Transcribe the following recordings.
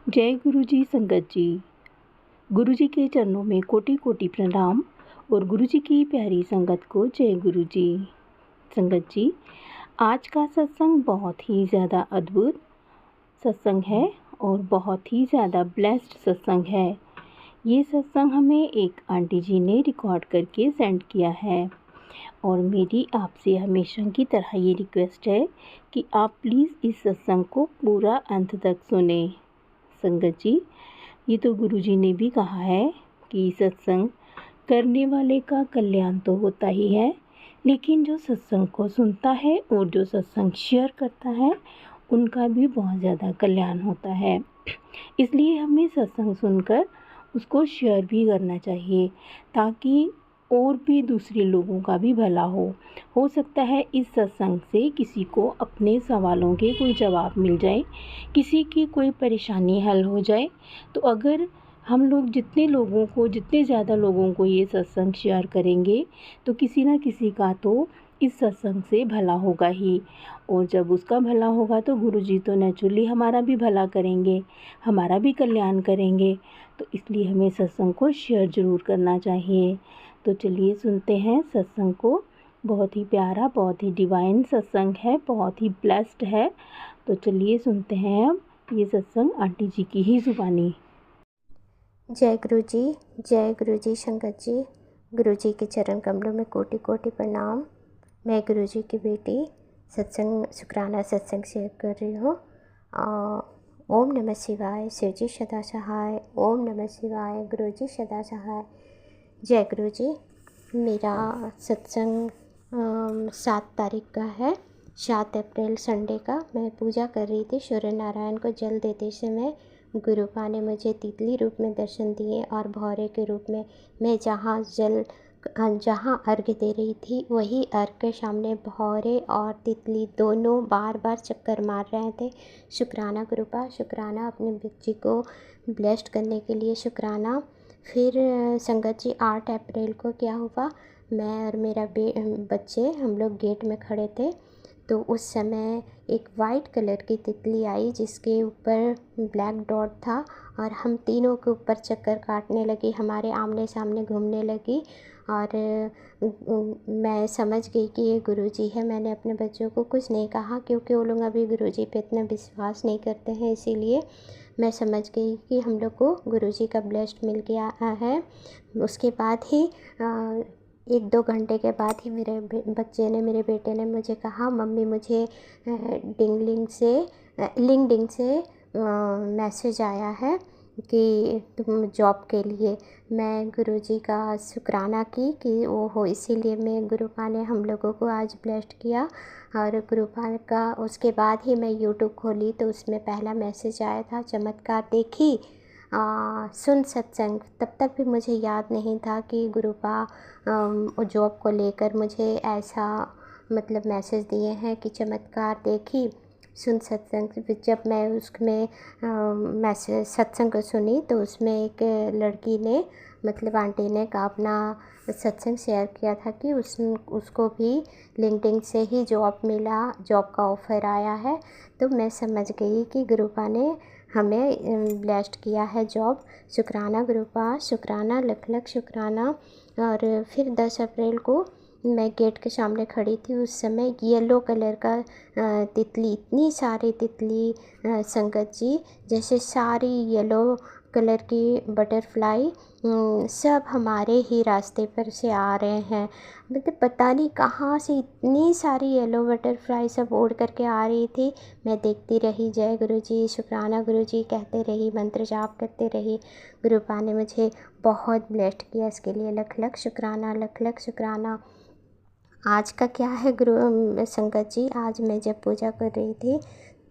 जय गुरु जी संगत जी। गुरु जी के चरणों में कोटि कोटि प्रणाम और गुरु जी की प्यारी संगत को जय गुरु जी। संगत जी, आज का सत्संग बहुत ही ज़्यादा अद्भुत सत्संग है और बहुत ही ज़्यादा ब्लेस्ड सत्संग है। ये सत्संग हमें एक आंटी जी ने रिकॉर्ड करके सेंड किया है और मेरी आपसे हमेशा की तरह ये रिक्वेस्ट है कि आप प्लीज़ इस सत्संग को पूरा अंत तक सुने। संगत जी, ये तो गुरुजी ने भी कहा है कि सत्संग करने वाले का कल्याण तो होता ही है, लेकिन जो सत्संग को सुनता है और जो सत्संग शेयर करता है उनका भी बहुत ज़्यादा कल्याण होता है। इसलिए हमें सत्संग सुनकर उसको शेयर भी करना चाहिए ताकि और भी दूसरे लोगों का भी भला हो सकता है इस सत्संग से किसी को अपने सवालों के कोई जवाब मिल जाए, किसी की कोई परेशानी हल हो जाए। तो अगर हम लोग जितने ज़्यादा लोगों को ये सत्संग शेयर करेंगे तो किसी ना किसी का तो इस सत्संग से भला होगा ही, और जब उसका भला होगा तो गुरुजी तो नेचुरली हमारा भी भला करेंगे, हमारा भी कल्याण करेंगे। तो इसलिए हमें सत्संग को शेयर ज़रूर करना चाहिए। तो चलिए सुनते हैं सत्संग को। बहुत ही प्यारा, बहुत ही डिवाइन सत्संग है, बहुत ही ब्लेस्ड है। तो चलिए सुनते हैं अब ये सत्संग आंटी जी की ही ज़ुबानी। जय गुरु जी संगत जी। गुरु जी के चरण कमलों में कोटि कोटि प्रणाम। मैं गुरु जी की बेटी सत्संग शुक्राना सत्संग शेयर कर रही हूँ। ओम नमः शिवाय, शिव जी सदा सहाय। ओम नमः शिवाय, गुरु जी सदा सहाय। जय गुरु जी। मेरा सत्संग 7 तारीख का है, 7 अप्रैल संडे का। मैं पूजा कर रही थी, सूर्य नारायण को जल देते समय गुरुपा ने मुझे तितली रूप में दर्शन दिए और भौरे के रूप में मैं जहाँ अर्घ्य दे रही थी वही अर्घ्य के सामने भौरे और तितली दोनों बार बार चक्कर मार रहे थे। शुक्राना गुरुपा, शुक्राना अपने बच्ची को ब्लेस्ड करने के लिए शुक्राना। फिर संगत जी 8 अप्रैल को क्या हुआ, मैं और मेरा बच्चे हम लोग गेट में खड़े थे तो उस समय एक वाइट कलर की तितली आई जिसके ऊपर ब्लैक डॉट था और हम तीनों के ऊपर चक्कर काटने लगी, हमारे आमने सामने घूमने लगी। और मैं समझ गई कि ये गुरुजी है। मैंने अपने बच्चों को कुछ नहीं कहा क्योंकि वो लोग अभी गुरुजी पे इतना विश्वास नहीं करते हैं, इसीलिए मैं समझ गई कि हम लोग को गुरुजी का ब्लेस्ड मिल गया है। उसके बाद ही 1-2 घंटे के बाद ही मेरे मेरे बेटे ने मुझे कहा, मम्मी मुझे लिंक्डइन से मैसेज आया है कि तुम जॉब के लिए। मैं गुरुजी का शुक्राना की कि वो हो, इसीलिए मैं गुरुपा ने हम लोगों को आज ब्लेस्ड किया। और गुरुपा का उसके बाद ही मैं यूट्यूब खोली तो उसमें पहला मैसेज आया था, चमत्कार देखी सुन सत्संग। तब तक भी मुझे याद नहीं था कि गुरुपा जॉब को लेकर मुझे ऐसा मतलब मैसेज दिए हैं कि चमत्कार देखी सुन सत्संग। जब मैं उसमें मैसेज सत्संग को सुनी तो उसमें एक लड़की ने मतलब आंटी ने का अपना सत्संग शेयर किया था कि उसको भी लिंक्डइन से ही जॉब मिला, जॉब का ऑफ़र आया है। तो मैं समझ गई कि गुरुपा ने हमें ब्लेस्ड किया है जॉब। शुक्राना गुरुपा, शुक्राना, लख लख शुक्राना। और फिर 10 अप्रैल को मैं गेट के सामने खड़ी थी, उस समय येलो कलर का तितली, इतनी सारी तितली संगत जी, जैसे सारी येलो कलर की बटरफ्लाई सब हमारे ही रास्ते पर से आ रहे हैं। मतलब पता नहीं कहाँ से इतनी सारी येलो बटरफ्लाई सब उड़ करके आ रही थी। मैं देखती रही, जय गुरुजी, शुक्राना गुरुजी कहते रही, मंत्र जाप करते रही। गुरुपा ने मुझे बहुत ब्लेस्ड किया, इसके लिए लख लख शुक्राना, लख लख शुक्राना। आज का क्या है गुरु संगत जी, आज मैं जब पूजा कर रही थी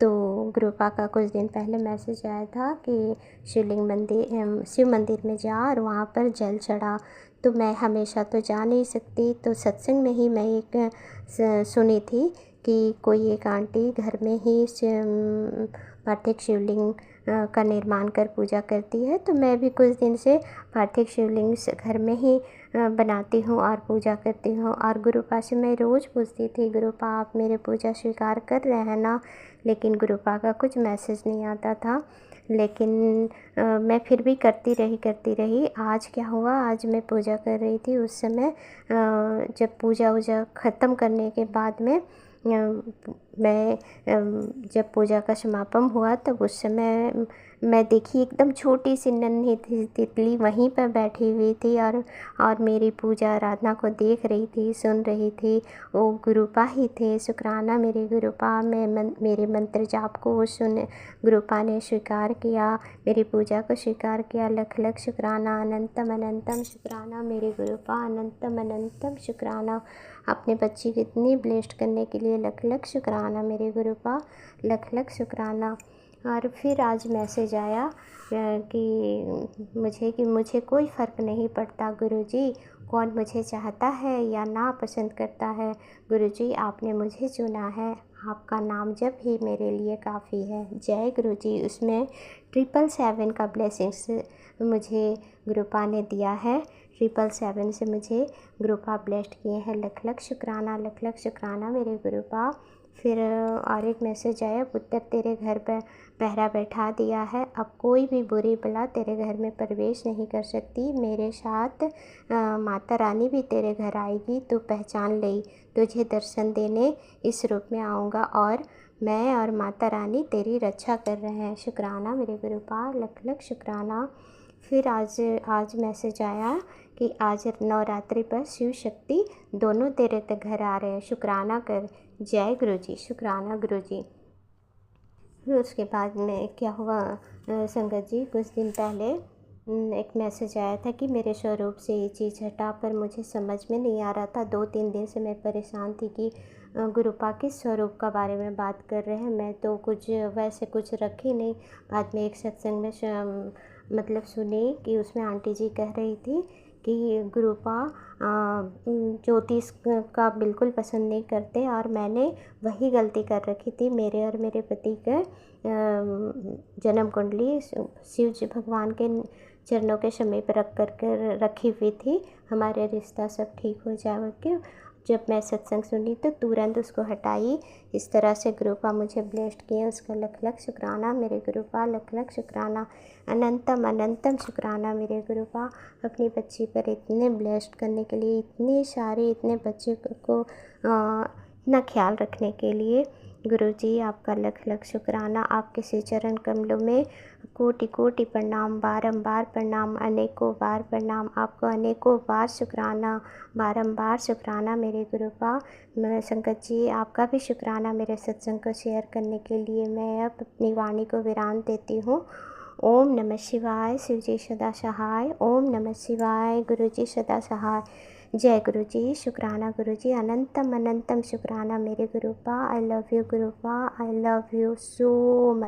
तो गुरुपा का कुछ दिन पहले मैसेज आया था कि शिव मंदिर में जा और वहाँ पर जल चढ़ा। तो मैं हमेशा तो जा नहीं सकती, तो सत्संग में ही मैं एक सुनी थी कि कोई एक आंटी घर में ही पार्थिव शिवलिंग का निर्माण कर पूजा करती है। तो मैं भी कुछ दिन से पार्थिव शिवलिंग घर में ही बनाती हूँ और पूजा करती हूँ। और गुरुपा से मैं रोज़ पूछती थी, गुरुपा आप मेरे पूजा स्वीकार कर रहे हैं ना? लेकिन गुरुपा का कुछ मैसेज नहीं आता था। लेकिन मैं फिर भी करती रही। आज क्या हुआ, आज मैं पूजा कर रही थी, उस समय जब पूजा वूजा ख़त्म करने के बाद में मैं जब पूजा का समापन हुआ तब उस समय मैं देखी एकदम छोटी सी नन्ही सी तितली वहीं पर बैठी हुई थी और मेरी पूजा आराधना को देख रही थी, सुन रही थी। वो गुरुपा ही थे, शुक्राना मेरे गुरुपा। मेरे मंत्र जाप को वो गुरुपा ने स्वीकार किया, मेरी पूजा को स्वीकार किया। लख लख शुक्राना, अनंतम अनंतम शुक्राना मेरे गुरुपा, अनंतम अनंतम शुक्राना। अपने बच्ची को इतनी ब्लेस्ड करने के लिए लख लख शुक्राना मेरे गुरुपा, लख लख शुक्राना। और फिर आज मैसेज आया कि मुझे कोई फ़र्क नहीं पड़ता गुरुजी, कौन मुझे चाहता है या ना पसंद करता है। गुरुजी आपने मुझे चुना है, आपका नाम जप ही मेरे लिए काफ़ी है। जय गुरुजी। उसमें 777 का ब्लेसिंग्स मुझे गुरुपा ने दिया है। 777 से मुझे गुरुपा ब्लेस्ड किए हैं। लख लख शुक्राना, लख लख शुक्राना मेरे गुरुपा। फिर और एक मैसेज आया, पुत्र तेरे घर पर पहरा बैठा दिया है, अब कोई भी बुरी बला तेरे घर में प्रवेश नहीं कर सकती। मेरे साथ माता रानी भी तेरे घर आएगी, तू पहचान ले, तुझे दर्शन देने इस रूप में आऊँगा और मैं और माता रानी तेरी रक्षा कर रहे हैं। शुक्राना मेरे गुरुपा, लख लख शुक्राना। फिर आज मैसेज आया कि आज नवरात्रि पर शिव शक्ति दोनों तेरे तक घर आ रहे हैं, शुक्राना कर। जय गुरुजी, शुक्राना गुरुजी। फिर उसके बाद में क्या हुआ संगत जी, कुछ दिन पहले एक मैसेज आया था कि मेरे स्वरूप से ये चीज़ हटा, पर मुझे समझ में नहीं आ रहा था। 2-3 दिन से मैं परेशान थी कि गुरुपा किस स्वरूप का बारे में बात कर रहे हैं। मैं तो कुछ वैसे कुछ रखी नहीं। बाद में एक सत्संग में मतलब सुनी कि उसमें आंटी जी कह रही थी कि गुरुपा ज्योतिष का बिल्कुल पसंद नहीं करते, और मैंने वही गलती कर रखी थी। मेरे और मेरे पति के जन्म कुंडली शिव जी भगवान के चरणों के समीप रखी हुई थी, हमारे रिश्ता सब ठीक हो जाए के। जब मैं सत्संग सुनी तो तुरंत उसको हटाई। इस तरह से गुरुपा मुझे ब्लेस्ड किए, उसका लख लख शुक्राना मेरे गुरुपा, लख लख शुक्राना, अनंतम अनंतम शुक्राना मेरे गुरुपा। अपनी बच्ची पर इतने ब्लेस्ड करने के लिए, इतने बच्चे को इतना ख्याल रखने के लिए गुरुजी आपका लख लख शुक्राना। आपके श्री चरण कमलों में कोटि कोटि प्रणाम, बारंबार प्रणाम, अनेकों बार प्रणाम। आपको अनेकों बार शुक्राना, बारंबार शुक्राना मेरे गुरुपा। मैं संगत जी आपका भी शुक्राना मेरे सत्संग को शेयर करने के लिए। मैं अब अपनी वाणी को विराम देती हूँ। ओम नमः शिवाय, शिवजी सदा सहाय। ओम नमः शिवाय, गुरुजी सदा सहाय। जय गुरुजी, शुक्राना गुरुजी, अनंतम अनंतम शुक्राना मेरे गुरुपा। आई लव यू गुरुपा, I love you so much.